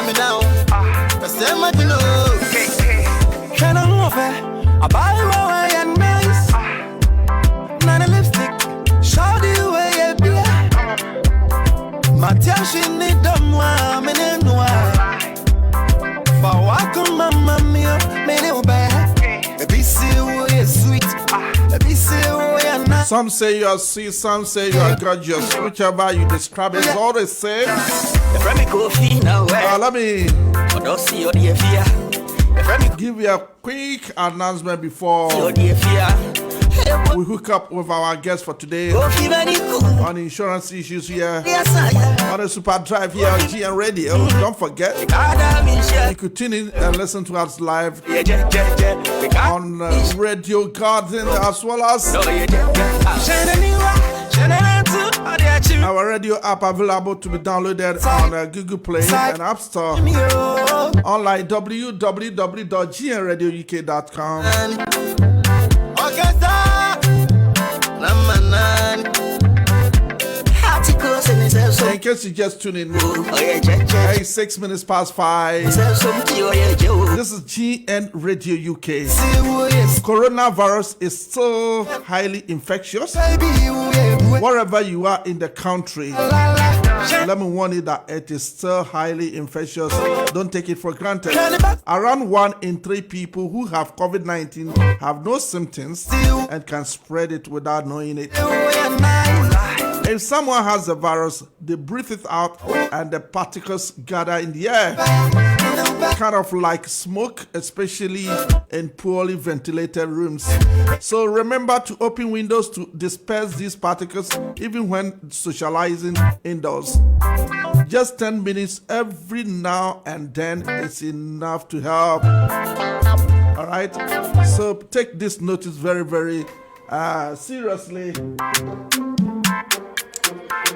me now. The same I do. Can I move it? I buy my and nice. None lipstick. Show the way you be. Matiashin need the one, and but welcome, mamma mia, many bad. Be sweet. Be nice. Some say you are sweet, some say you are gorgeous. Whichever you describe is all the same. Let me give you a quick announcement before we hook up with our guest for today on insurance issues here on the Super Drive here on GN Radio. Don't forget, you could tune in and listen to us live on Radio Garden as well as our radio app available to be downloaded on Google Play and App Store. Online www.gnradiouk.com. In case you just tune in, 6 minutes past 5. This is GN Radio UK. Coronavirus is still highly infectious. Wherever you are in the country, let me warn you that it is still highly infectious. Don't take it for granted. Around 1 in 3 people who have COVID-19 have no symptoms and can spread it without knowing it. If someone has the virus, they breathe it out and the particles gather in the air, kind of like smoke, especially in poorly ventilated rooms. So remember to open windows to disperse these particles even when socializing indoors. Just 10 minutes every now and then is enough to help. All right? So take this notice very, very seriously.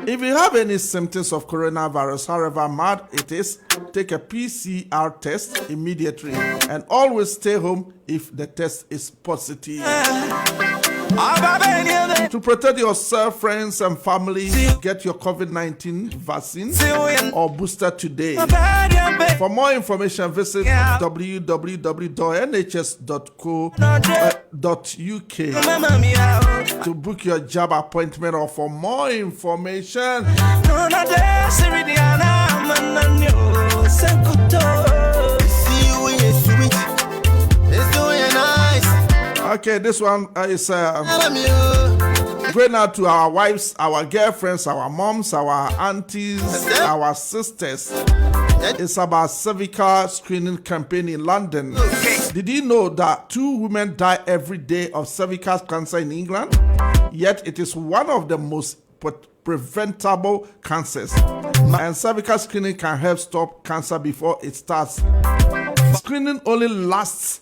If you have any symptoms of coronavirus, however bad it is, take a PCR test immediately and always stay home if the test is positive. To protect yourself, friends, and family, get your COVID-19 vaccine or booster today. For more information, visit www.nhs.co.uk to book your job appointment or for more information. Okay, this one is going out to our wives, our girlfriends, our moms, our aunties, our sisters. It's about cervical screening campaign in London. Did you know that 2 women die every day of cervical cancer in England? Yet it is one of the most preventable cancers. And cervical screening can help stop cancer before it starts. Screening only lasts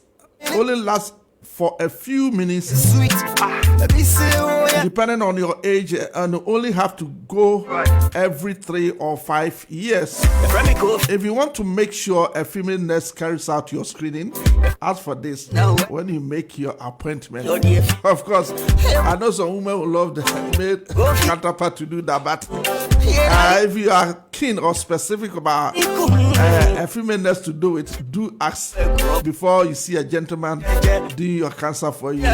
for a few minutes, depending on your age, and you only have to go every 3 or 5 years. If you want to make sure a female nurse carries out your screening, ask for this when you make your appointment. Of course, I know some women will love the male counterpart to do that, but if you are keen or specific about a female nurse to do it, do ask before you see a gentleman do your cancer for you.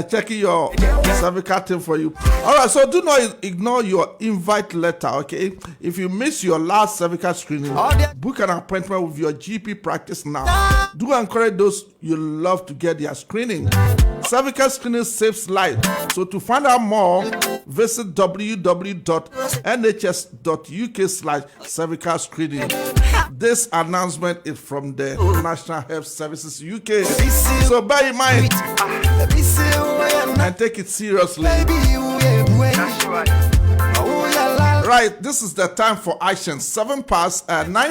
Checking your cervical thing for you. All right, so do not ignore your invite letter, okay? If you miss your last cervical screening, book an appointment with your GP practice now. Do encourage those you love to get their screening. Cervical screening saves lives. So to find out more, visit www.nhs.uk/cervical screening. This announcement is from the National Health Services UK. So bear in mind and take it seriously. Right, this is the time for action. 9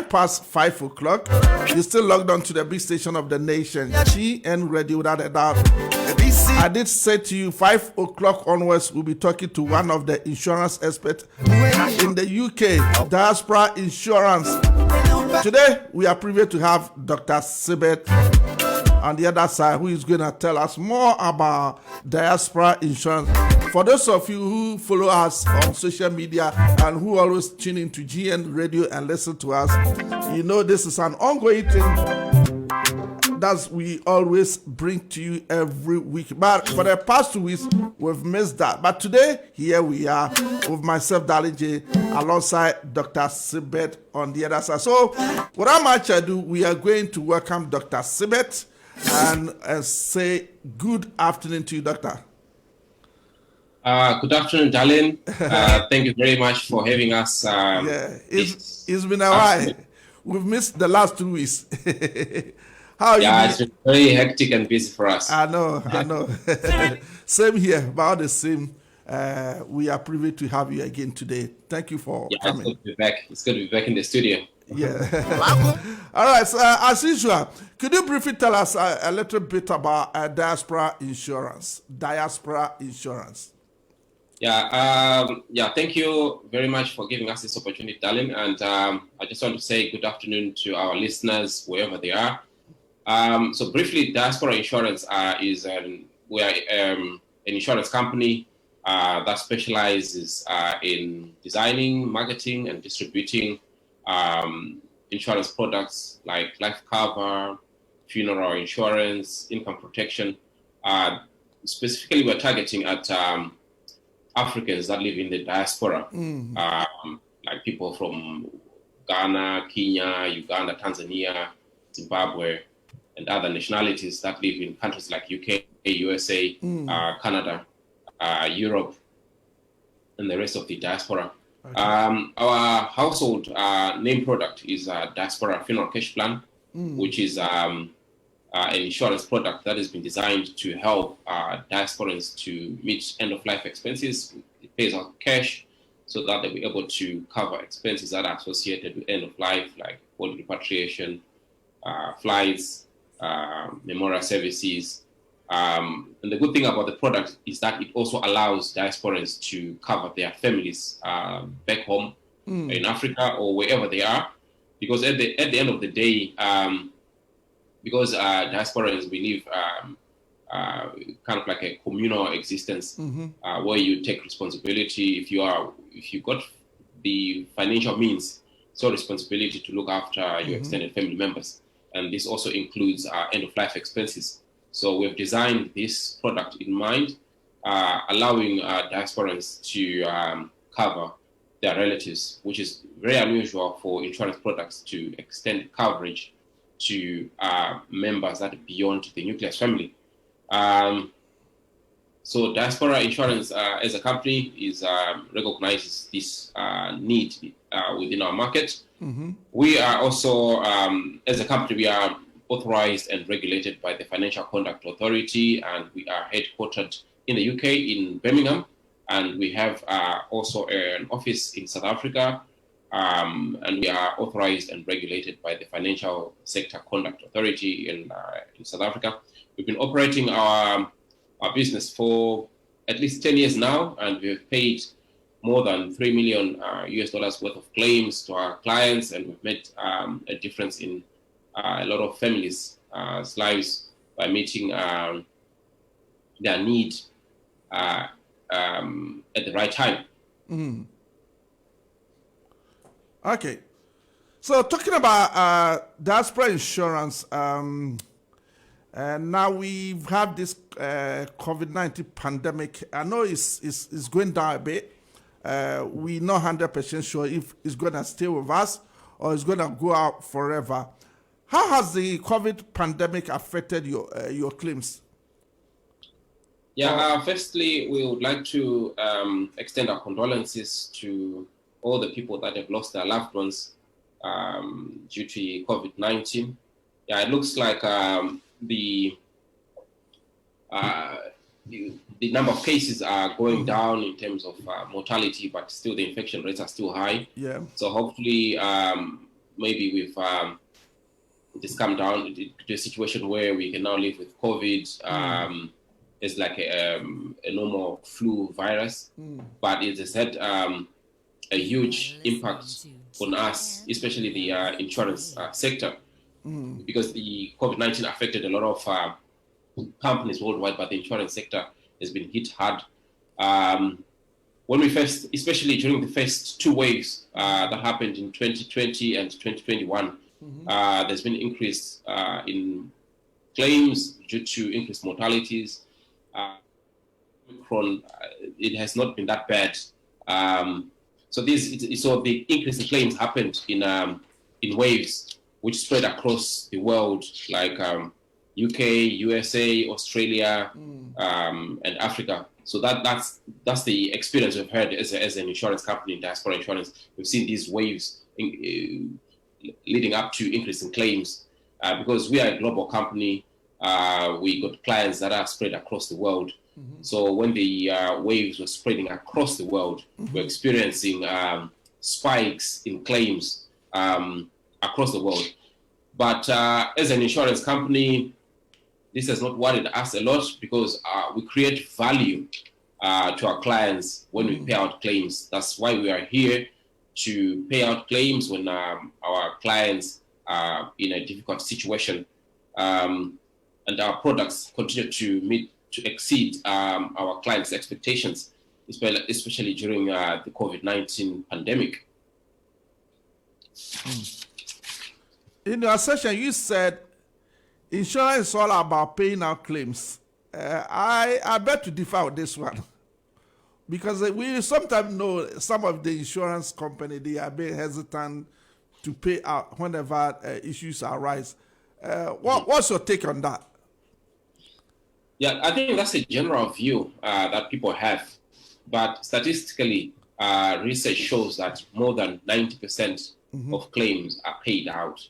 past 5 o'clock. You're still logged on to the big station of the nation, GN Radio, without a doubt. I did say to you, 5 o'clock onwards, we'll be talking to one of the insurance experts in the UK, Diaspora Insurance. Today, we are privileged to have Dr. Sibet on the other side, who is going to tell us more about Diaspora Insurance. For those of you who follow us on social media and who always tune into GN Radio and listen to us, you know this is an ongoing thing that we always bring to you every week. But for the past 2 weeks, we've missed that. But today, here we are with myself, Darling J, alongside Dr. Sibet on the other side. So, without much ado, we are going to welcome Dr. Sibet and say good afternoon to you, Doctor. Good afternoon, Darlene. Thank you very much for having us. It's been a while. We've missed the last 2 weeks. How are you? It's been very hectic and busy for us. I know. Same here, about the same. We are privileged to have you again today. Thank you for coming. It's good to be back. It's good to be back in the studio. Yeah. All right. So, as usual, could you briefly tell us a little bit about Diaspora Insurance? Diaspora Insurance. Thank you very much for giving us this opportunity, darling. And I just want to say good afternoon to our listeners, wherever they are. So briefly, Diaspora Insurance we are an insurance company that specializes in designing, marketing, and distributing insurance products like life cover, funeral insurance, income protection. Specifically, we're targeting at Africans that live in the diaspora, like people from Ghana, Kenya, Uganda, Tanzania, Zimbabwe, and other nationalities that live in countries like UK, USA, Canada, Europe, and the rest of the diaspora. Okay. Our household name product is Diaspora Funeral Cash Plan, which is an insurance product that has been designed to help diasporans to meet end-of-life expenses. It pays out cash so that they'll be able to cover expenses that are associated with end-of-life, like body repatriation, flights, memorial services. And the good thing about the product is that it also allows diasporans to cover their families back home in Africa or wherever they are, because at the end of the day, because diasporans believe kind of like a communal existence where you take responsibility. If you got the financial means, so responsibility to look after your extended family members, and this also includes end-of-life expenses. So we've designed this product in mind, allowing diasporans to cover their relatives, which is very unusual for insurance products to extend coverage to members that are beyond the nucleus family. So Diaspora Insurance as a company recognizes this need within our market. We are also, as a company, we are authorized and regulated by the Financial Conduct Authority, and we are headquartered in the UK in Birmingham, and we have also an office in South Africa, and we are authorized and regulated by the Financial Sector Conduct Authority in South Africa. We've been operating our business for at least 10 years now, and we've paid more than $3 million US dollars worth of claims to our clients, and we've made a difference in a lot of families' lives by meeting their need at the right time. Okay. So talking about Diaspora Insurance, and now we've had this COVID-19 pandemic. I know it's going down a bit. We're not 100% sure if it's going to stay with us or it's going to go out forever. How has the COVID pandemic affected your claims? Firstly, we would like to extend our condolences to all the people that have lost their loved ones due to COVID-19. It looks like the number of cases are going down in terms of mortality, but still the infection rates are still high. Yeah. So hopefully, maybe we've just come down to a situation where we can now live with COVID. It's like a normal flu virus, but it has had a huge impact on us, especially the insurance sector, because the COVID-19 affected a lot of companies worldwide, but the insurance sector has been hit hard When we first, especially during the first two waves that happened in 2020 and 2021, there's been increase in claims due to increased mortalities. It has not been that bad. So the increase in claims happened in waves, which spread across the world, like UK, USA, Australia, and Africa. So that's the experience we've had as an insurance company in Diaspora Insurance. We've seen these waves leading up to increase in claims because we are a global company. We got clients that are spread across the world. So when the waves were spreading across the world, we're experiencing spikes in claims across the world. But as an insurance company, this has not worried us a lot because we create value to our clients when we pay out claims. That's why we are here, to pay out claims when our clients are in a difficult situation. And our products continue to exceed our clients' expectations, especially during the COVID-19 pandemic. In your session, you said insurance is all about paying out claims. I bet to differ with this one. Because we sometimes know some of the insurance company, they are very hesitant to pay out whenever issues arise. What's your take on that? Yeah, I think that's a general view that people have. But statistically, research shows that more than 90% of claims are paid out.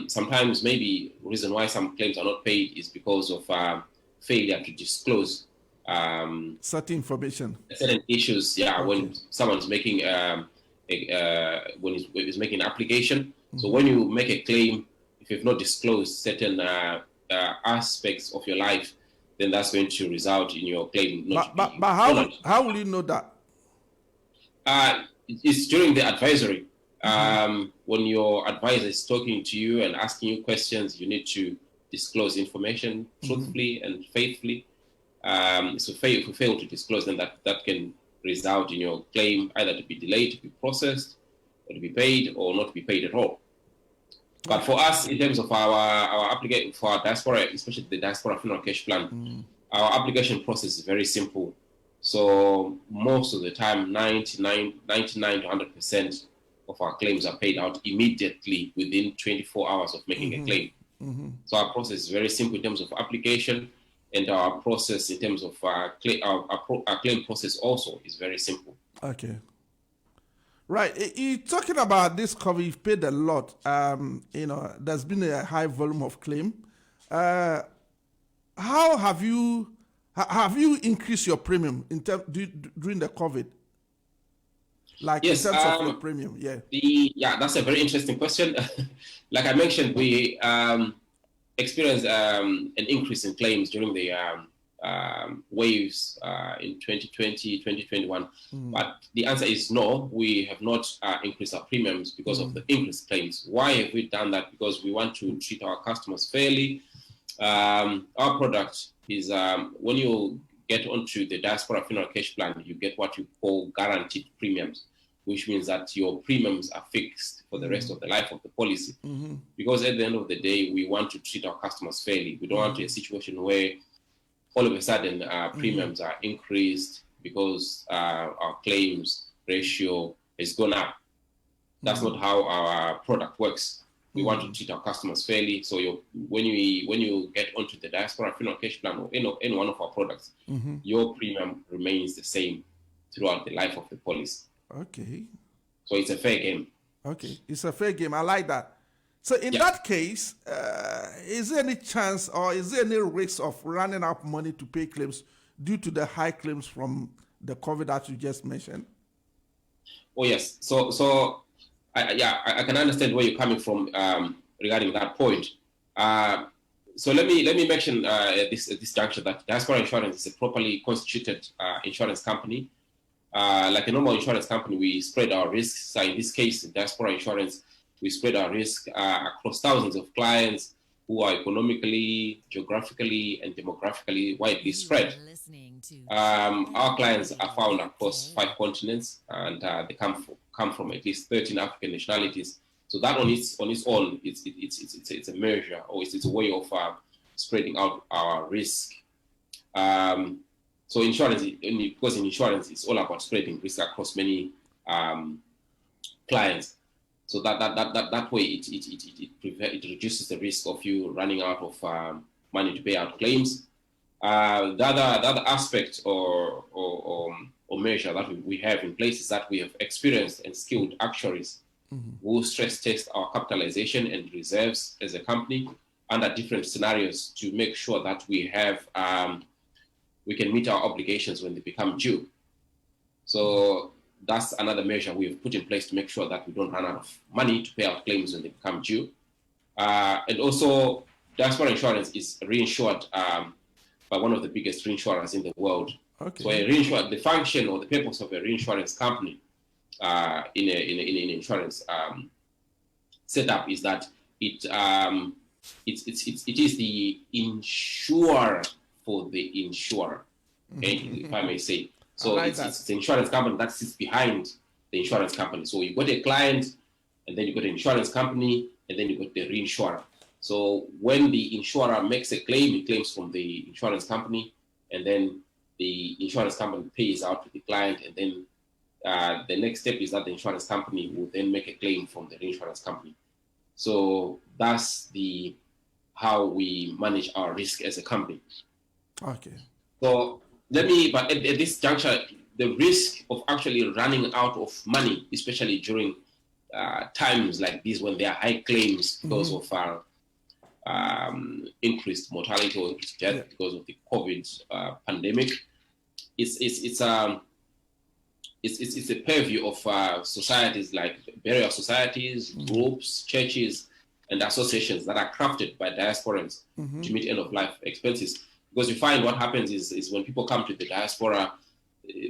Sometimes maybe the reason why some claims are not paid is because of failure to disclose certain information. Certain issues, when someone's making when he's making an application. So when you make a claim, if you've not disclosed certain aspects of your life, then that's going to result in your claim not. But how will you know that? It's during the advisory. When your advisor is talking to you and asking you questions, you need to disclose information truthfully and faithfully. So if you fail to disclose, then that can result in your claim either to be delayed, to be processed, or to be paid, or not to be paid at all. But for us, in terms of our application for our diaspora, especially the Diaspora Funeral Cash Plan, our application process is very simple. So most of the time, 99 to 100% of our claims are paid out immediately within 24 hours of making a claim. So our process is very simple in terms of application, and our process in terms of our claim process also is very simple. Okay. Right. You're talking about this COVID, you've paid a lot. There's been a high volume of claim. How have you increased your premium during the COVID? Like in terms of your premium, that's a very interesting question. Like I mentioned, we experienced an increase in claims during the waves in 2020, 2021. But the answer is no, we have not increased our premiums because of the increased claims. Why have we done that? Because we want to treat our customers fairly. Our product is, when you get onto the Diaspora Funeral Cash Plan, you get what you call guaranteed premiums, which means that your premiums are fixed for the rest of the life of the policy. Because at the end of the day, we want to treat our customers fairly. We don't want a situation where all of a sudden premiums are increased because our claims ratio has gone up. That's not how our product works. We want to treat our customers fairly. So when you get onto the Diaspora Funeral Cash Plan or any one of our products, your premium remains the same throughout the life of the policy. Okay. So it's a fair game. Okay, it's a fair game. I like that. So in that case, is there any chance or is there any risk of running out of money to pay claims due to the high claims from the COVID that you just mentioned? Oh yes. So I can understand where you're coming from regarding that point. So let me mention at this juncture that Diaspora Insurance is a properly constituted insurance company. Like a normal insurance company, we spread our risks. So in this case, in Diaspora Insurance, we spread our risk across thousands of clients. who are economically, geographically, and demographically widely spread. Our clients are found across 5 continents, and they come from at least 13 African nationalities. So that on its own, it's a measure, or it's a way of spreading out our risk. So insurance, because in insurance, it's all about spreading risk across many clients. So that way, it reduces the risk of you running out of money to pay out claims. The other aspect or measure that we have in place is that we have experienced and skilled actuaries who stress test our capitalization and reserves as a company under different scenarios to make sure that we have we can meet our obligations when they become due. So that's another measure we've put in place to make sure that we don't run out of money to pay out claims when they become due. And also, Diaspora Insurance is reinsured by one of the biggest reinsurers in the world. Okay. So the function or the purpose of a reinsurance company in an insurance setup is that it is the insurer for the insurer, if I may say. So it's the insurance company that sits behind the insurance company. So you got a client, and then you got an insurance company, and then you got the reinsurer. So when the insurer makes a claim, he claims from the insurance company, and then the insurance company pays out to the client, and then the next step is that the insurance company will then make a claim from the reinsurance company. So that's how we manage our risk as a company. Okay. So but at this juncture, the risk of actually running out of money, especially during times like these when there are high claims because of increased mortality or increased death because of the COVID pandemic, it's a purview of societies like burial societies, groups, churches, and associations that are crafted by diasporans to meet end-of-life expenses. Because you find what happens is when people come to the diaspora,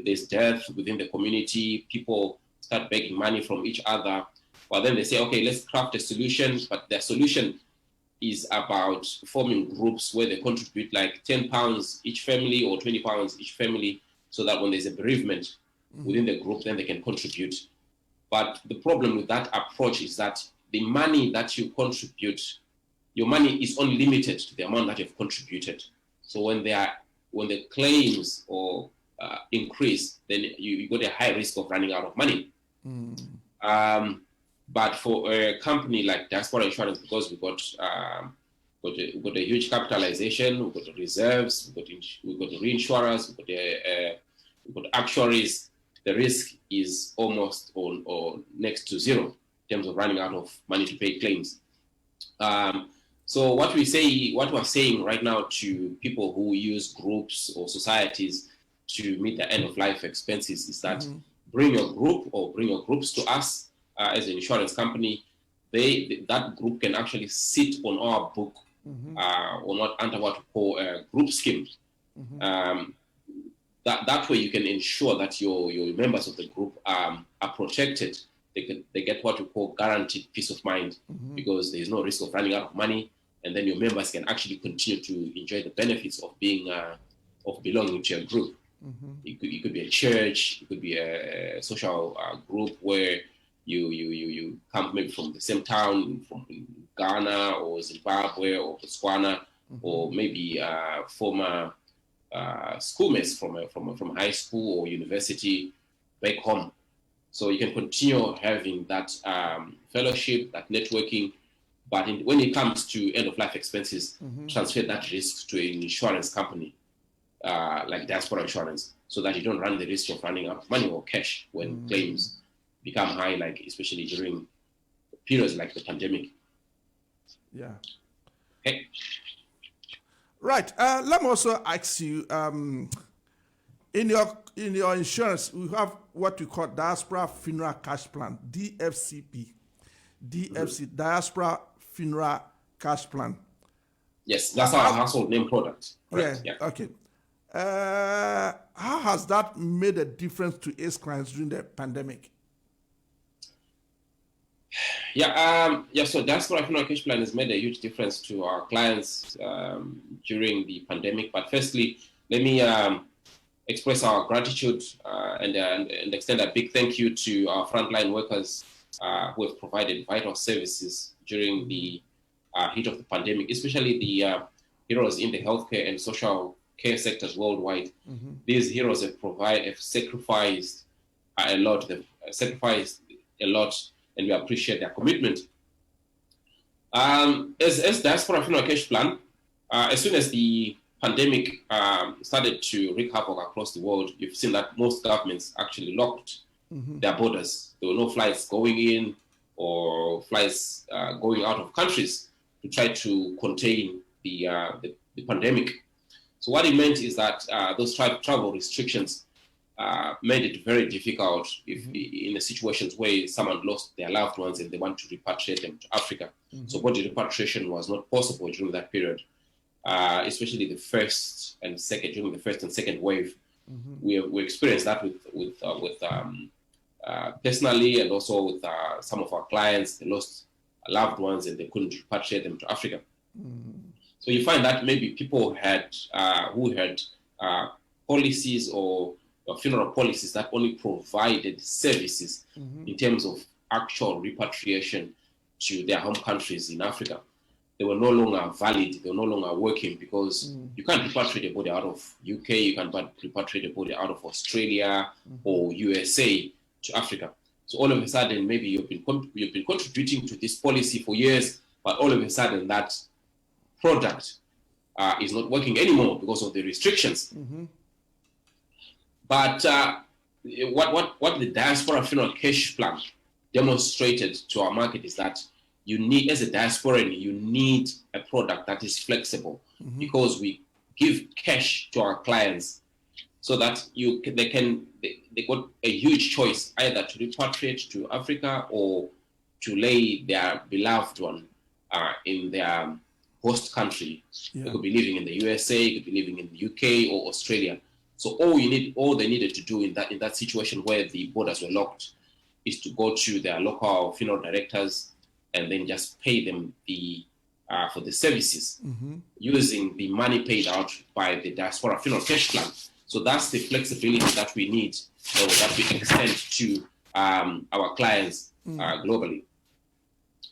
there's death within the community, people start begging money from each other. Well, then they say, okay, let's craft a solution. But their solution is about forming groups where they contribute like £10 each family or £20 each family, so that when there's a bereavement within the group, then they can contribute. But the problem with that approach is that the money that you contribute, your money is only limited to the amount that you've contributed. So when the claims or increase, then you got a high risk of running out of money. But for a company like Diaspora Insurance, because we've got a huge capitalization, we've got the reserves, we've got the reinsurers, we've got actuaries, the risk is almost or next to zero in terms of running out of money to pay claims. So what we're saying right now to people who use groups or societies to meet their end-of-life expenses is that bring your group or bring your groups to us as an insurance company. That group can actually sit on our book or not under what we call a group scheme. That way you can ensure that your members of the group are protected. They get what we call guaranteed peace of mind because there is no risk of running out of money. And then your members can actually continue to enjoy the benefits of being of belonging to a group. It could be a church, it could be a social group where you come maybe from the same town, from Ghana or Zimbabwe or Botswana, or maybe former schoolmates from high school or university back home. So you can continue having that fellowship, that networking. But when it comes to end-of-life expenses, transfer that risk to an insurance company like Diaspora Insurance, so that you don't run the risk of running out of money or cash when claims become high, like especially during periods like the pandemic. Yeah. Okay. Right. Let me also ask you, in your insurance, we have what we call Diaspora Funeral Cash Plan, DFCP. Diaspora Funeral Cash Plan. Yes, that's our household name product. Correct? Yeah. Okay. How has that made a difference to ACE clients during the pandemic? So Diaspora Funeral Cash Plan has made a huge difference to our clients during the pandemic. But firstly, let me express our gratitude and extend a big thank you to our frontline workers who have provided vital services during the heat of the pandemic, especially the heroes in the healthcare and social care sectors worldwide. These heroes have sacrificed a lot. They've sacrificed a lot, and we appreciate their commitment. As Diaspora Funeral Cash Plan, as soon as the pandemic started to wreak havoc across the world, you've seen that most governments actually locked their borders. There were no flights going in or flights going out of countries to try to contain the pandemic. So what it meant is that those travel restrictions made it very difficult in the situations where someone lost their loved ones and they want to repatriate them to Africa. So body repatriation was not possible during that period, especially during the first and second wave. We experienced that with personally, and also with some of our clients. They lost loved ones and they couldn't repatriate them to Africa. So you find that maybe people who had policies or funeral policies that only provided services in terms of actual repatriation to their home countries in Africa. They were no longer valid, they were no longer working, because you can't repatriate a body out of UK, you can't repatriate a body out of Australia or USA to Africa. So all of a sudden, maybe you've been contributing to this policy for years, but all of a sudden that product is not working anymore because of the restrictions. But what the Diaspora Funeral Cash Plan demonstrated to our market is that you need, as a diasporan, you need a product that is flexible, because we give cash to our clients so that they got a huge choice, either to repatriate to Africa or to lay their beloved one in their host country. They could be living in the USA, could be living in the UK or Australia. So all they needed to do in that situation where the borders were locked is to go to their local funeral directors and then just pay them for the services using the money paid out by the Diaspora Funeral Cash Plan. So that's the flexibility that we need, or that we extend to our clients globally.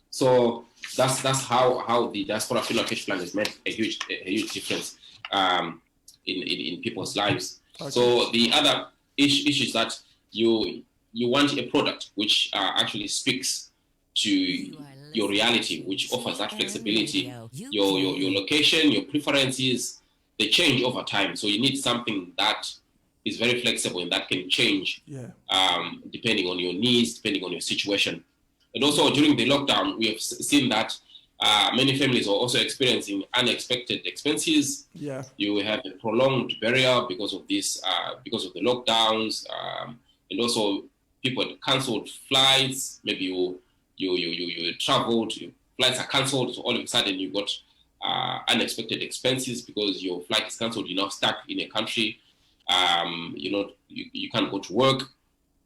So that's how the Diaspora Funeral Cash Plan has made a huge difference in people's lives. Okay. So the other issue is that you want a product which actually speaks to your reality, which offers that flexibility. Your location, your preferences, they change over time. So you need something that is very flexible and that can change depending on your needs, depending on your situation. And also during the lockdown, we have seen that many families are also experiencing unexpected expenses. You have a prolonged burial because of this, because of the lockdowns, and also people had cancelled flights. Maybe you traveled, your flights are cancelled, so all of a sudden you got unexpected expenses because your flight is cancelled. You're now stuck in a country. You can't go to work,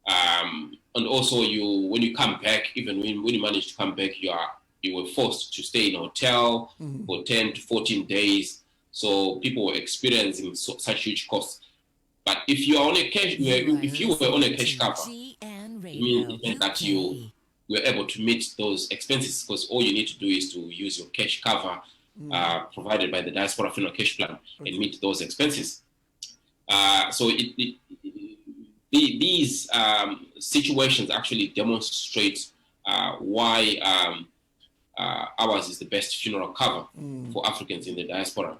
and also when you come back, even when you manage to come back, you were forced to stay in a hotel for 10 to 14 days. So people were experiencing such huge costs. But if you are on a cash, if you were on a cash cover, it meant that you were able to meet those expenses, because all you need to do is to use your cash cover provided by the Diaspora Funeral Cash Plan and meet those expenses. So these situations actually demonstrate why ours is the best funeral cover for Africans in the diaspora.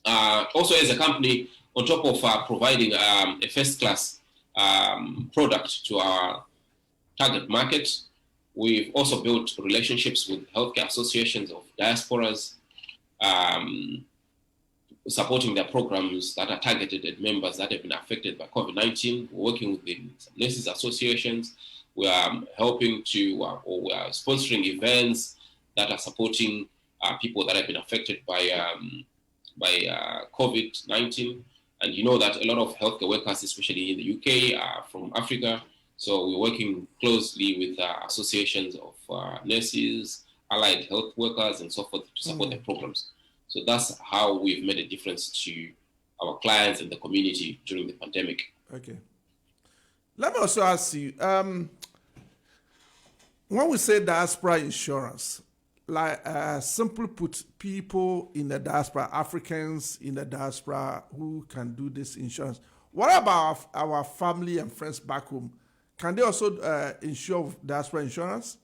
Also, as a company, on top of providing a first-class product to our target market, we've also built relationships with healthcare associations of diasporas, supporting their programs that are targeted at members that have been affected by COVID-19. We're working with the nurses associations. We are helping to, or we are sponsoring events that are supporting people that have been affected by COVID-19. And you know that a lot of healthcare workers, especially in the UK, are from Africa. So we're working closely with associations of nurses, allied health workers, and so forth to support their programs. So that's how we've made a difference to our clients and the community during the pandemic. Okay. Let me also ask you, when we say diaspora insurance, like simply put, people in the diaspora, Africans in the diaspora who can do this insurance. What about our family and friends back home? Can they also insure diaspora insurance?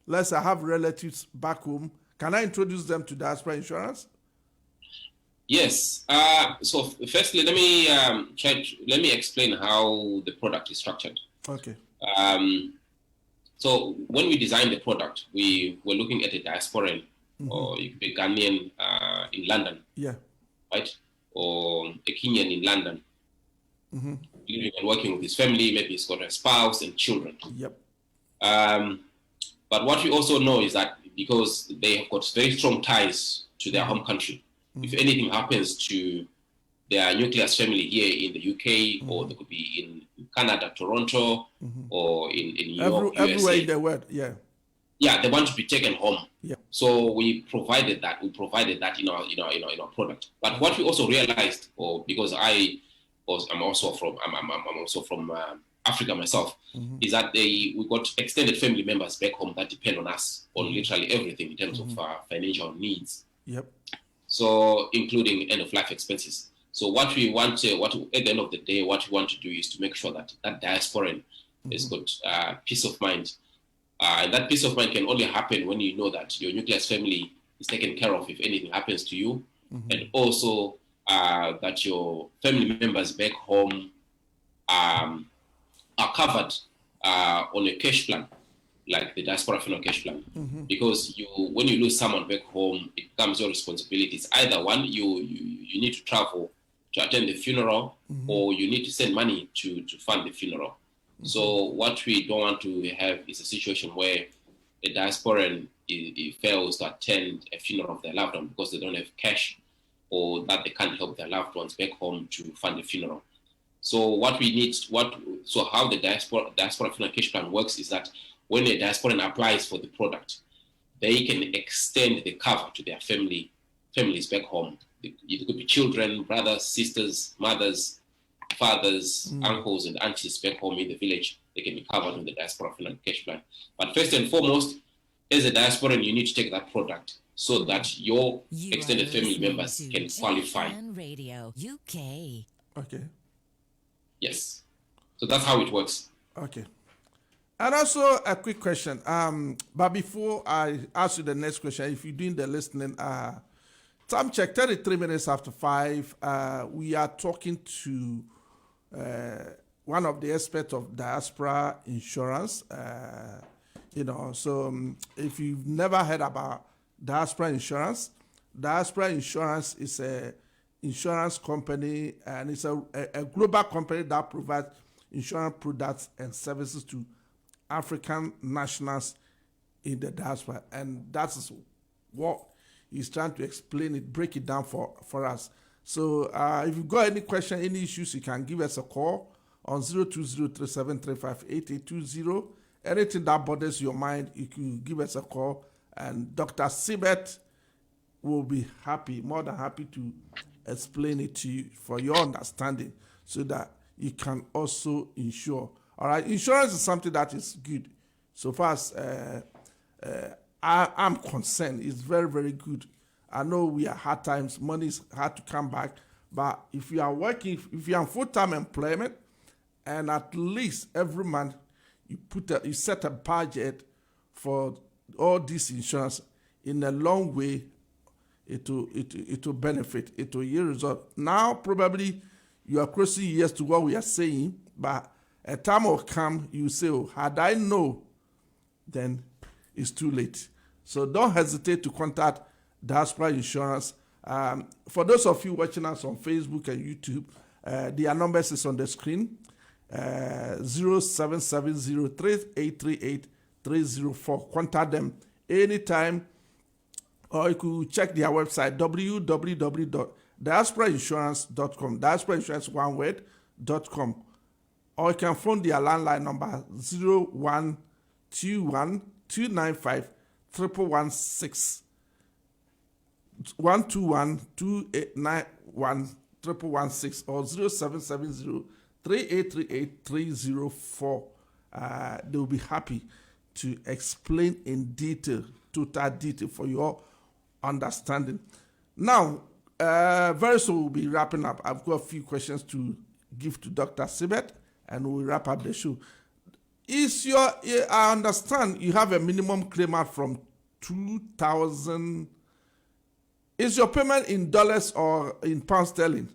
Let's say I have relatives back home. Can I introduce them to diaspora insurance? Yes. So firstly, let me explain how the product is structured. Okay. So when we designed the product, we were looking at a diasporan or a Ghanaian in London, right, or a Kenyan in London, living and working with his family. Maybe he's got a spouse and children. Yep. But what we also know is that because they have got very strong ties to their home country, if anything happens to their nucleus family here in the UK, or they could be in Canada, Toronto, or in New York, everywhere USA, in the world, yeah, they want to be taken home. Yeah. So we provided that. We provided that in our product. But what we also realized, or because I'm also from Africa myself, is that we got extended family members back home that depend on us on literally everything in terms of financial needs. Yep. So including end of life expenses. So what we want, at the end of the day, what we want to do is to make sure that that diasporan has got peace of mind. And that peace of mind can only happen when you know that your nucleus family is taken care of if anything happens to you, and also that your family members back home are covered on a cash plan, like the diaspora funeral cash plan, because when you lose someone back home, it becomes your responsibility. It's either one, you need to travel to attend the funeral, or you need to send money to fund the funeral. So what we don't want to have is a situation where a diasporan fails to attend a funeral of their loved one because they don't have cash, or that they can't help their loved ones back home to fund the funeral. So how the diaspora funeral cash plan works is that when a diasporan applies for the product, they can extend the cover to their families back home. It could be children, brothers, sisters, mothers, fathers, uncles, and aunties back home in the village. They can be covered with the diaspora funeral cash plan. But first and foremost, as a diasporan, you need to take that product so that your extended family members can qualify. Radio UK. Okay. Yes. So that's how it works. Okay. And also a quick question. But before I ask you the next question, if you're doing the listening, time check, 33 minutes after 5. We are talking to one of the experts of Diaspora Insurance. So if you've never heard about Diaspora Insurance is a insurance company, and it's a global company that provides insurance products and services to African nationals in the diaspora. And that's what he's trying to explain it, break it down for us. So if you've got any question, any issues, you can give us a call on 020-3735-8820. Anything that bothers your mind, you can give us a call, and Dr. Sibet will be more than happy to explain it to you for your understanding, so that you can also insure. All right, insurance is something that is good. So far as I'm concerned, it's very, very good. I know we are hard times, money is hard to come back, but if you are working, if you are in full-time employment, and at least every month you set a budget for all this insurance, in a long way, it will benefit, it will yield result. Now, probably you are crossing years to what we are saying, but a time will come, you say, oh, had I known, then it's too late. So don't hesitate to contact Diaspora Insurance. For those of you watching us on Facebook and YouTube, their numbers is on the screen, 07703838-304. Contact them anytime, or you could check their website, www.diasporainsurance.com. Diaspora Insurance, one word, .com. or you can phone their landline number 0121 295 1116. 121 289 1116 or 0770 3838 304. They will be happy to explain in detail, total detail for your understanding. Now, very soon we'll be wrapping up. I've got a few questions to give to Dr. Sibet, and we'll wrap up the show. I understand you have a minimum claim out from 2,000. Is your payment in dollars or in pound sterling?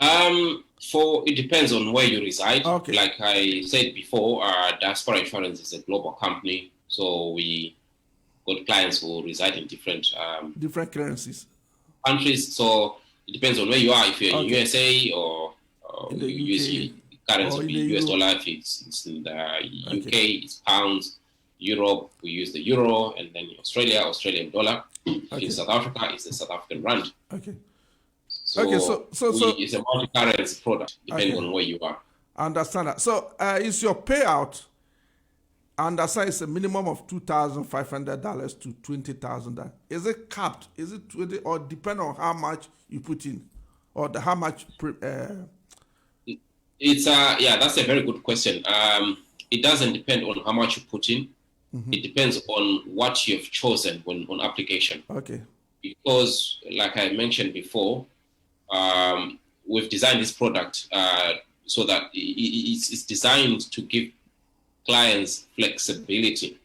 It depends on where you reside. Okay. Like I said before, Diaspora Insurance is a global company, so we got clients who reside in different currencies, countries. So it depends on where you are. If you're in USA or in the you use currency, US dollar. If it's in the UK, it's pounds. Europe, we use the euro, and then Australia, Australian dollar. Okay. In South Africa, it's the South African rand. Okay. So, it's a multi-currency product, depending on where you are. I understand that. So is your payout, I understand it's a minimum of $2,500 to $20,000. Is it capped? Is it 20, or depend on how much you put in, or how much? That's a very good question. It doesn't depend on how much you put in. Mm-hmm. It depends on what you've chosen on application. Okay. Because, like I mentioned before, we've designed this product so that it's designed to give clients flexibility.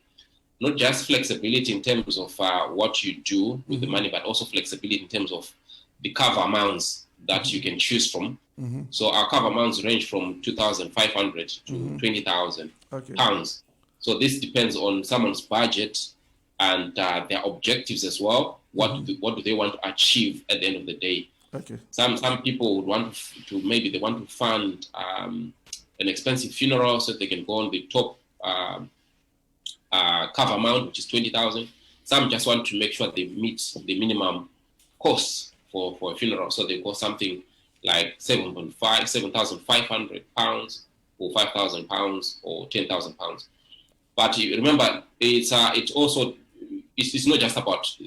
Not just flexibility in terms of what you do with the money, but also flexibility in terms of the cover amounts that you can choose from. Mm-hmm. So our cover amounts range from 2,500 to 20,000 pounds. So this depends on someone's budget and their objectives as well. What do they want to achieve at the end of the day? Okay. Some people would want to maybe they want to fund an expensive funeral so they can go on the top cover amount, which is 20,000. Some just want to make sure they meet the minimum costs for a funeral, so they go something like 7,500 pounds, or 5,000 pounds, or 10,000 pounds. But remember, it's not just about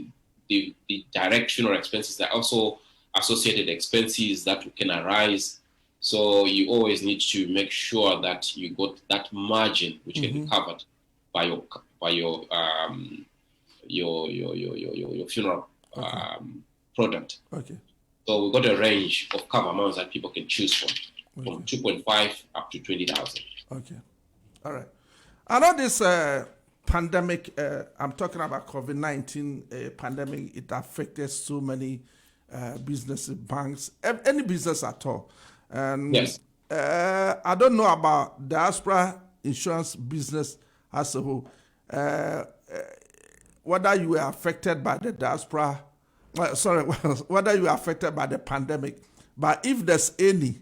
the direct funeral expenses. There are also associated expenses that can arise. So you always need to make sure that you got that margin which can be covered by your funeral product. Okay. So we've got a range of cover amounts that people can choose from 2.5 up to 20,000. Okay. All right. I know this pandemic, I'm talking about COVID-19 pandemic, it affected so many businesses, banks, any business at all. And yes. I don't know about Diaspora Insurance business as a whole. Whether you were affected by the diaspora, whether you were affected by the pandemic, but if there's any,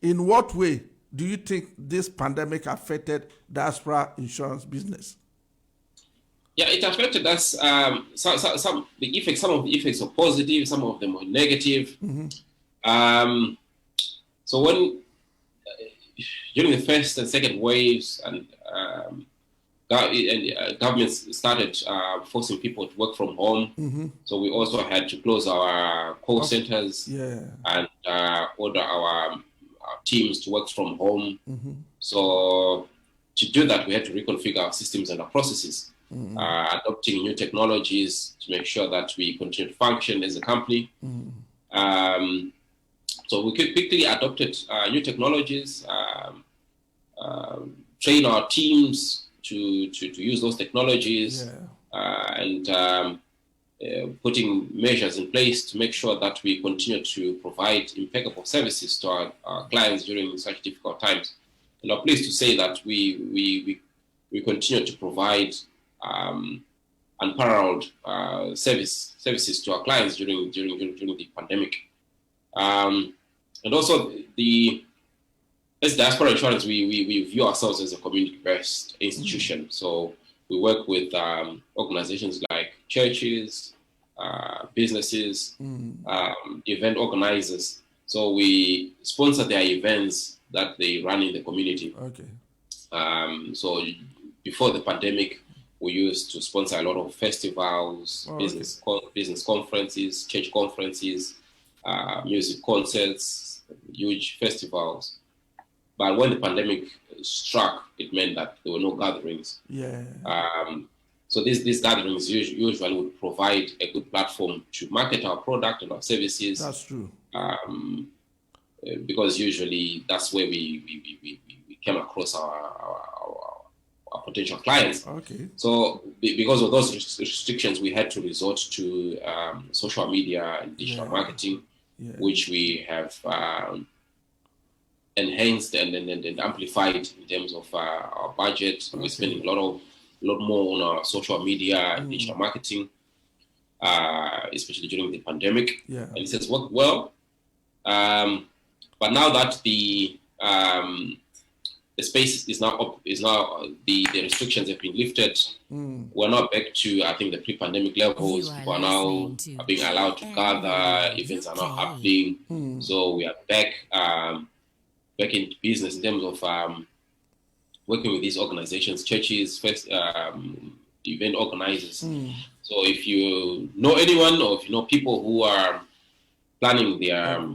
in what way do you think this pandemic affected Diaspora Insurance business? Yeah, it affected us. Some of the effects are positive, some of them are negative. So when during the first and second waves, and governments started forcing people to work from home, so we also had to close our call centers and order our teams to work from home. So to do that, we had to reconfigure our systems and our processes, adopting new technologies to make sure that we continue to function as a company. So we quickly adopted new technologies, train our teams to use those technologies, and putting measures in place to make sure that we continue to provide impeccable services to our clients during such difficult times. And I'm pleased to say that we continue to provide unparalleled services to our clients during the pandemic. And also, as Diaspora Insurance, we view ourselves as a community-based institution. So we work with organizations like churches, businesses, event organizers. So we sponsor their events that they run in the community. Okay. So before the pandemic, we used to sponsor a lot of festivals, business conferences, church conferences, music concerts, huge festivals. But when the pandemic struck, it meant that there were no gatherings. Yeah. So these gatherings usually would provide a good platform to market our product and our services. That's true. Because usually that's where we came across our potential clients. Okay. So because of those restrictions, we had to resort to social media and digital marketing, which we have enhanced and amplified in terms of our budget. We're spending a lot more on our social media and digital marketing, especially during the pandemic. Yeah. And it has worked well. But now that the space is now the restrictions have been lifted, we're now back to, I think, the pre-pandemic levels. People are now being allowed to gather, events are now happening. So we are back in business in terms of working with these organizations, churches, event organizers. So if you know anyone, or if you know people who are planning their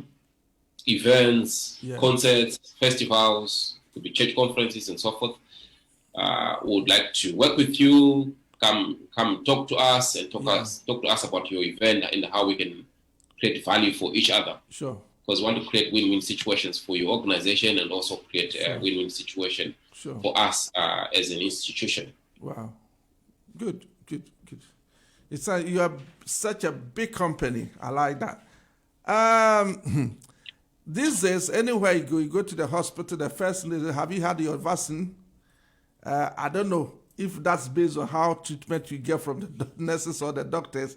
events, concerts, festivals, could be church conferences and so forth, would like to work with you, come talk to us and talk to us about your event and how we can create value for each other. Sure. Because we want to create win-win situations for your organization and also create a win-win situation for us as an institution. Wow. Good. It's you are such a big company. I like that. These days, anywhere you go to the hospital, the first thing is, have you had your vaccine? I don't know if that's based on how treatment you get from the nurses or the doctors.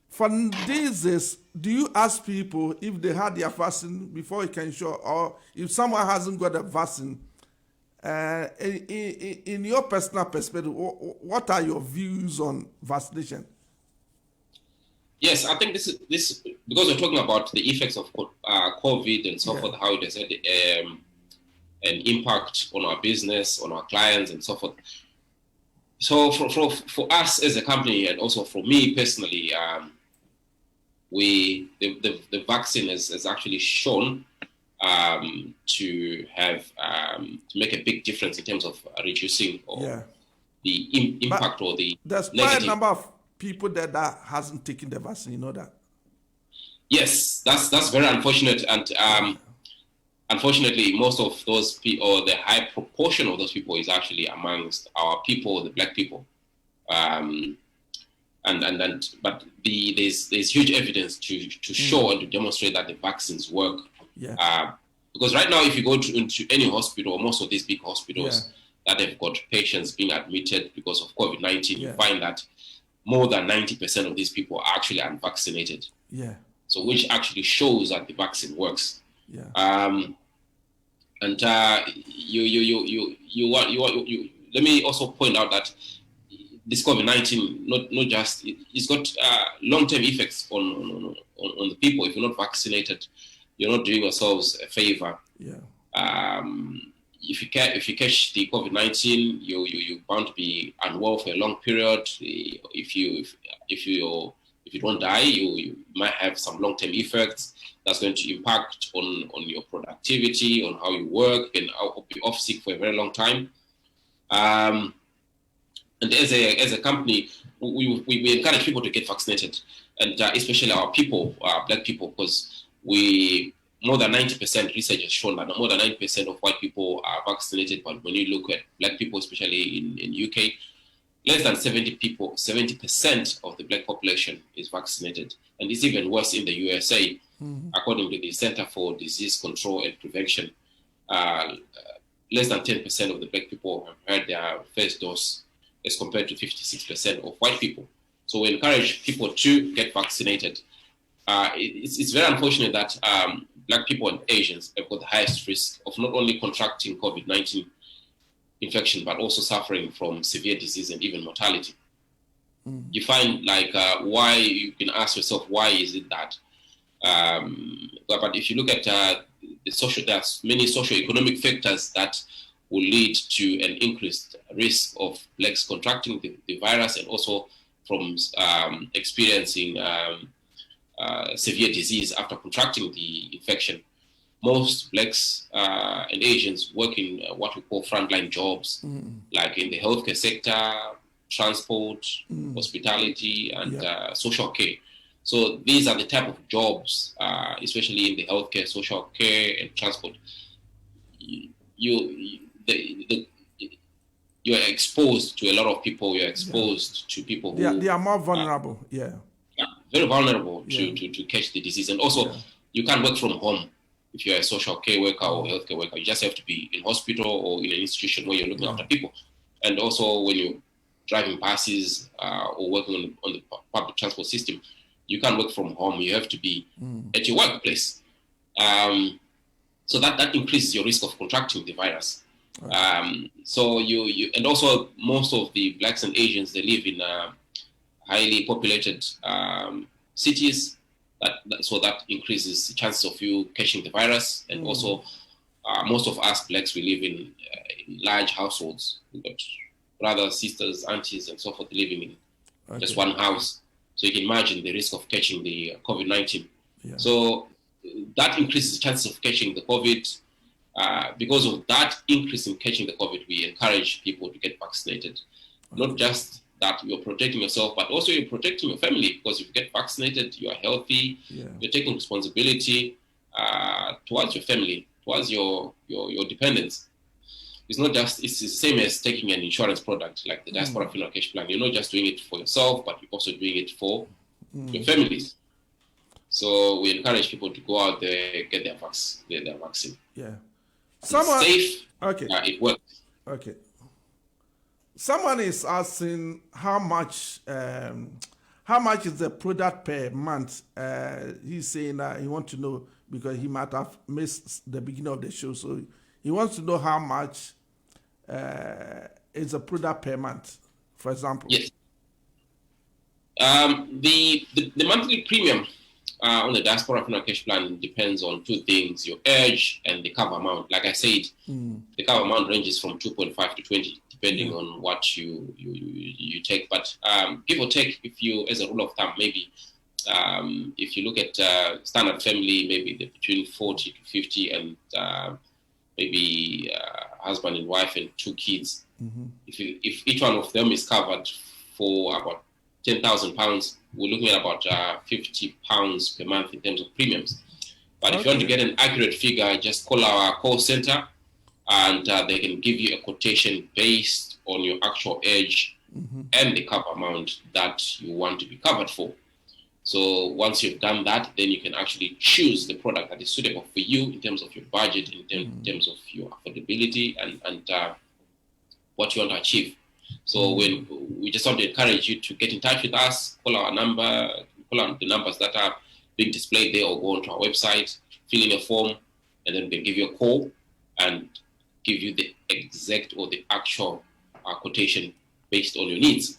For these days, do you ask people if they had their vaccine before you can show, or if someone hasn't got a vaccine? In your personal perspective, what are your views on vaccination? Yes, I think this because we're talking about the effects of COVID and so forth, how it has had an impact on our business, on our clients, and so forth. So for us as a company, and also for me personally, the vaccine has actually shown to have to make a big difference in terms of reducing the impact or the there's negative. Quite a number of people that hasn't taken the vaccine. You know that? Yes, that's very unfortunate, and unfortunately, most of those people, or the high proportion of those people, is actually amongst our people, the Black people. But there's huge evidence to show and to demonstrate that the vaccines work. Yeah. Because right now, if you go into any hospital, or most of these big hospitals that have got patients being admitted because of COVID-19, you find that more than 90% of these people are actually unvaccinated. Yeah. So which actually shows that the vaccine works. Yeah. And let me also point out that this COVID-19 not just it's got long-term effects on the people. If you're not vaccinated, you're not doing yourselves a favor. Yeah. If you catch the COVID-19, you're bound to be unwell for a long period. If you don't die, you might have some long-term effects that's going to impact on your productivity, on how you work, and be off sick for a very long time. And as a company, we encourage people to get vaccinated, and especially our people, Black people, because more than 90% research has shown that more than 90% of white people are vaccinated. But when you look at Black people, especially in UK, less than 70% of the Black population is vaccinated. And it's even worse in the USA, according to the Center for Disease Control and Prevention. Less than 10% of the Black people have had their first dose, as compared to 56% of white people. So we encourage people to get vaccinated. It's very unfortunate that Black people and Asians have got the highest risk of not only contracting COVID-19 infection, but also suffering from severe disease and even mortality. You find why, you can ask yourself, why is it that But if you look at there's many socio-economic factors that will lead to an increased risk of blacks contracting the virus, and also from experiencing severe disease after contracting the infection. Most blacks and Asians work in what we call frontline jobs, like in the healthcare sector, transport, hospitality, and social care. So these are the type of jobs, especially in the healthcare, social care, and transport. You're exposed to a lot of people. You're exposed to people who they are more vulnerable. Very vulnerable to catch the disease. And also, you can't work from home if you're a social care worker or healthcare worker. You just have to be in hospital or in an institution where you're looking after people. And also, when you're driving buses or working on the public transport system, you can't work from home. You have to be at your workplace. So that increases your risk of contracting the virus. So you and also most of the blacks and Asians, they live in highly populated cities. So that increases the chances of you catching the virus. And also, most of us blacks, we live in large households. We've got brothers, sisters, aunties, and so forth living in just one house. So you can imagine the risk of catching the COVID-19. So that increases the chances of catching the COVID. Because of that increase in catching the COVID, we encourage people to get vaccinated. Not just that you're protecting yourself, but also you're protecting your family, because if you get vaccinated, you are healthy, you're taking responsibility towards your family, towards your dependents. It's not just, it's the same as taking an insurance product like the Diaspora Funeral Cash Plan. You're not just doing it for yourself, but you're also doing it for your families. So we encourage people to go out there, get their vaccine. Someone, it's safe. It works. Someone is asking how much is the product per month. He's saying he wants to know because he might have missed the beginning of the show, so he wants to know how much is a product per month, for example. Yes. The monthly premium on the Diaspora Funeral Cash Plan depends on two things: your age and the cover amount. Like I said, the cover amount ranges from 2.5 to 20, depending on what you take. But give or take, if you, as a rule of thumb, maybe if you look at standard family, maybe between 40 to 50, and maybe husband and wife and 2 kids. If each one of them is covered for about £10,000, we're looking at about £50 per month in terms of premiums. But if you want to get an accurate figure, just call our call center, and they can give you a quotation based on your actual age and the cover amount that you want to be covered for. So once you've done that, then you can actually choose the product that is suitable for you in terms of your budget, in terms of your affordability, and what you want to achieve. So when we just want to encourage you to get in touch with us, call our number, call on the numbers that are being displayed there, or go onto our website, fill in a form, and then we can give you a call and give you the exact or the actual quotation based on your needs.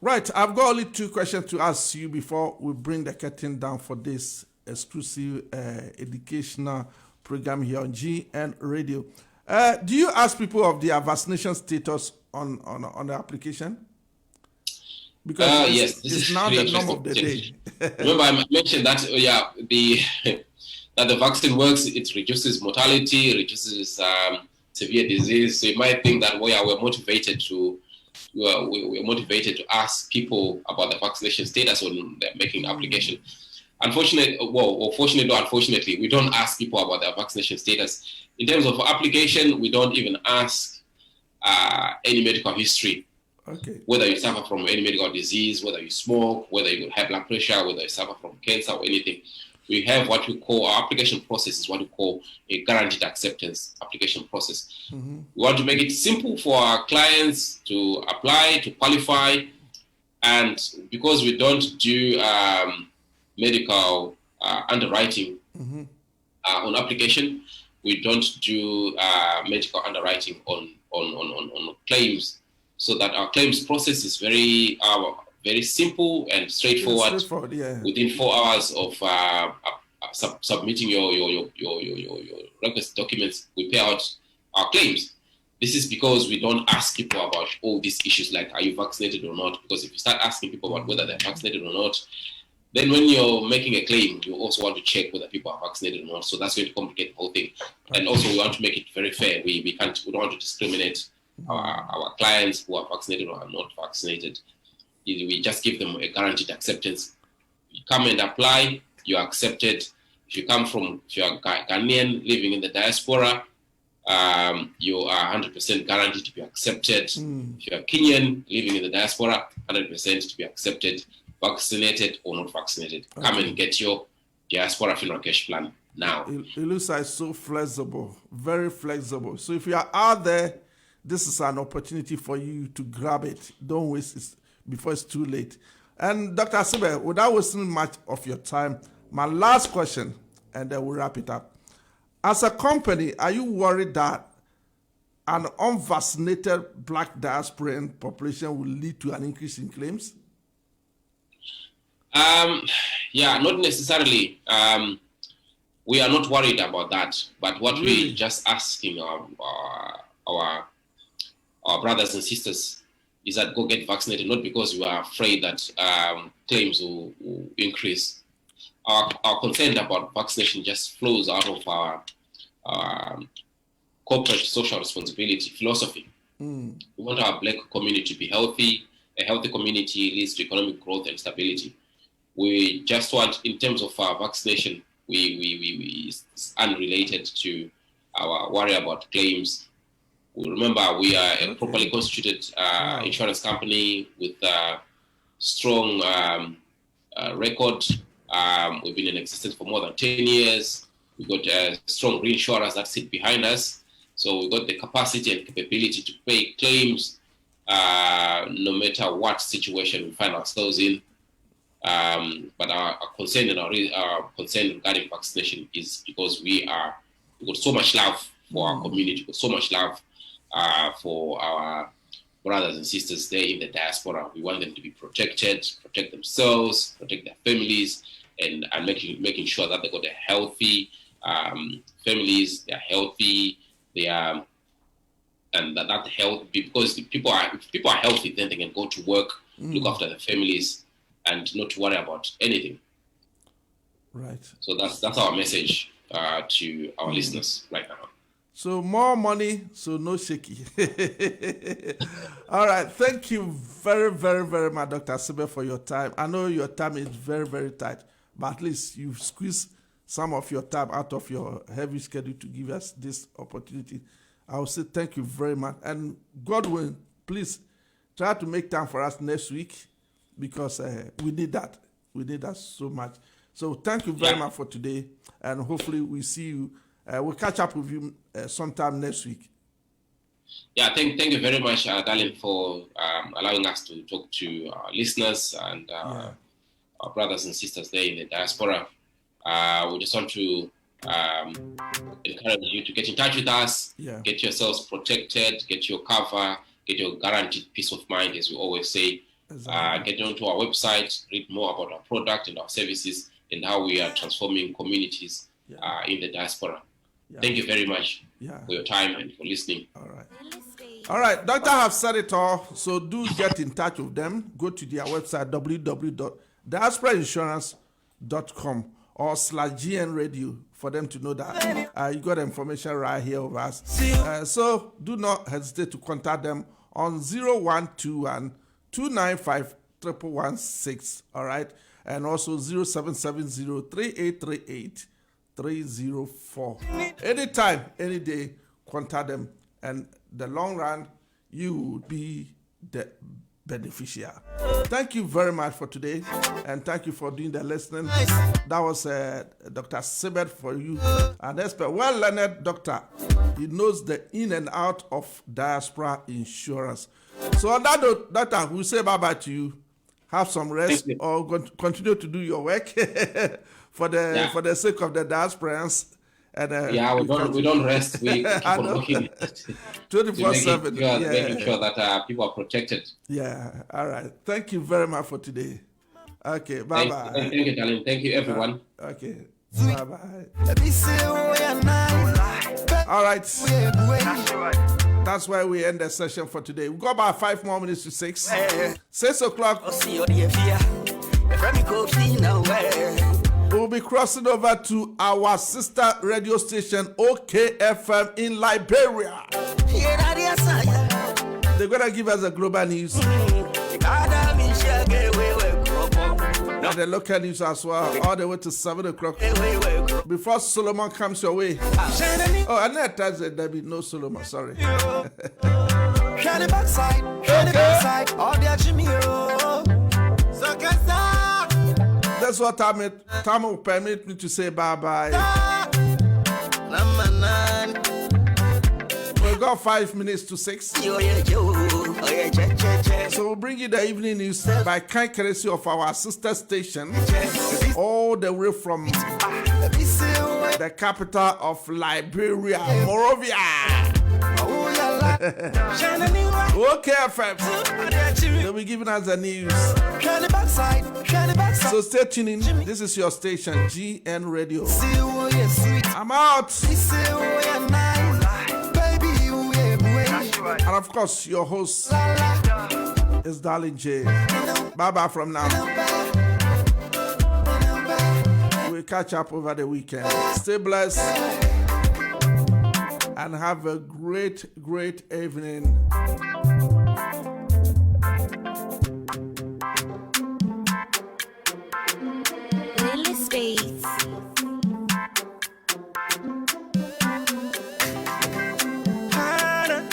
Right, I've got only 2 questions to ask you before we bring the curtain down for this exclusive educational program here on GN Radio. Do you ask people of their vaccination status on the application? Because yes, it's now the norm of the day. Remember, I mentioned that that the vaccine works. It reduces mortality, reduces severe disease. So you might think that we're motivated to ask people about the vaccination status when they're making the application. Unfortunately, we don't ask people about their vaccination status. In terms of application, we don't even ask any medical history. Whether you suffer from any medical disease, whether you smoke, whether you have blood pressure, whether you suffer from cancer or anything. We have what we call, our application process is what we call a guaranteed acceptance application process. We want to make it simple for our clients to apply, to qualify. And because we don't do medical underwriting on application, we don't do medical underwriting on claims, so that our claims process is very very simple and straightforward. Yeah. Within 4 hours of submitting your request documents, we pay out our claims. This is because we don't ask people about all these issues like, are you vaccinated or not? Because if you start asking people about whether they're vaccinated or not, then when you're making a claim, you also want to check whether people are vaccinated or not. So that's going to complicate the whole thing. And also we want to make it very fair. We don't want to discriminate our clients who are vaccinated or are not vaccinated. We just give them a guaranteed acceptance. You come and apply, you're accepted. If you're Ghanaian living in the diaspora, you are 100% guaranteed to be accepted. If you're Kenyan living in the diaspora, 100% to be accepted, vaccinated or not vaccinated. Okay. Come and get your diaspora funeral cash plan now. It looks like so flexible, very flexible. So if you are out there, this is an opportunity for you to grab it. Don't waste it before it's too late. And Dr. Asibe, without wasting much of your time, my last question, and then we'll wrap it up. As a company, are you worried that an unvaccinated Black diasporan population will lead to an increase in claims? Yeah, not necessarily. We are not worried about that. But what we're just asking our brothers and sisters is that go get vaccinated, not because we are afraid that claims will increase. Our concern about vaccination just flows out of our corporate social responsibility philosophy. We want our Black community to be healthy. A healthy community leads to economic growth and stability. We just want, in terms of our vaccination, we it's unrelated to our worry about claims. Remember, we are a properly constituted insurance company with a strong record. We've been in existence for more than 10 years. We've got strong reinsurers that sit behind us. So we've got the capacity and capability to pay claims no matter what situation we find ourselves in. But our concern and our concern regarding vaccination is because we've got so much love for our community, we've got so much love for our brothers and sisters there in the diaspora. We want them to be protected, protect themselves, protect their families, and making sure that they've got a healthy families, they're healthy, and that health, because if people are healthy, then they can go to work, look after their families, and not to worry about anything. Right. So that's our message to our listeners right now. So more money, so no shaky. All right. Thank you very, very, very much, Dr. Asibe, for your time. I know your time is very, very tight, but at least you've squeezed some of your time out of your heavy schedule to give us this opportunity. I will say thank you very much. And God willing, please try to make time for us next week, because we need that. We need that so much. So thank you very much for today, and hopefully we see you. We'll catch up with you sometime next week. Yeah, thank you very much, Darlene, for allowing us to talk to our listeners and our brothers and sisters there in the diaspora. We just want to encourage you to get in touch with us, get yourselves protected, get your cover, get your guaranteed peace of mind, as we always say. Exactly. Get onto our website, read more about our product and our services and how we are transforming communities in the diaspora. Thank you very much for your time and for listening. All right. Doctor have said it all, so do get in touch with them. Go to their website, www.diasporainsurance.com or /GN Radio, for them to know that you got information right here of us. So do not hesitate to contact them on 0121 295 1116. All right. And also 0770 3838 304. Anytime, any day, contact them, and the long run, you will be the beneficiary. Thank you very much for today, and thank you for doing the listening. That was Dr. Asibe for you, an expert, well-learned doctor. He knows the in and out of diaspora insurance. So on that note, Doctor, we'll say bye-bye to you. Have some rest, or continue to do your work for the sake of the diasporans. And, we don't rest. We keep on working 24/7. Making sure that people are protected. Yeah. All right. Thank you very much for today. Okay. Bye bye. Thank you, darling. Thank you, everyone. Okay. Bye bye. All right. That's why we end the session for today. We've got about 5 more minutes to 6. 6 o'clock. We'll be crossing over to our sister radio station, OKFM in Liberia. They're going to give us the global news. And the local news as well, all the way to 7 o'clock. Before Solomon comes your way. Oh, and that time there'll be no Solomon, sorry. That's what time will permit me to say bye-bye. We've got 5 minutes to 6. So we'll bring you the evening news by kind courtesy of our sister station, all the way from the capital of Liberia, Monrovia. Okay, FM. They'll be giving us the news. So stay tuned in. This is your station, GN Radio. I'm out. And of course, your host is Darling J. Bye-bye from now. We'll catch up over the weekend. Stay blessed and have a great, great evening. Lily Space. Hannah.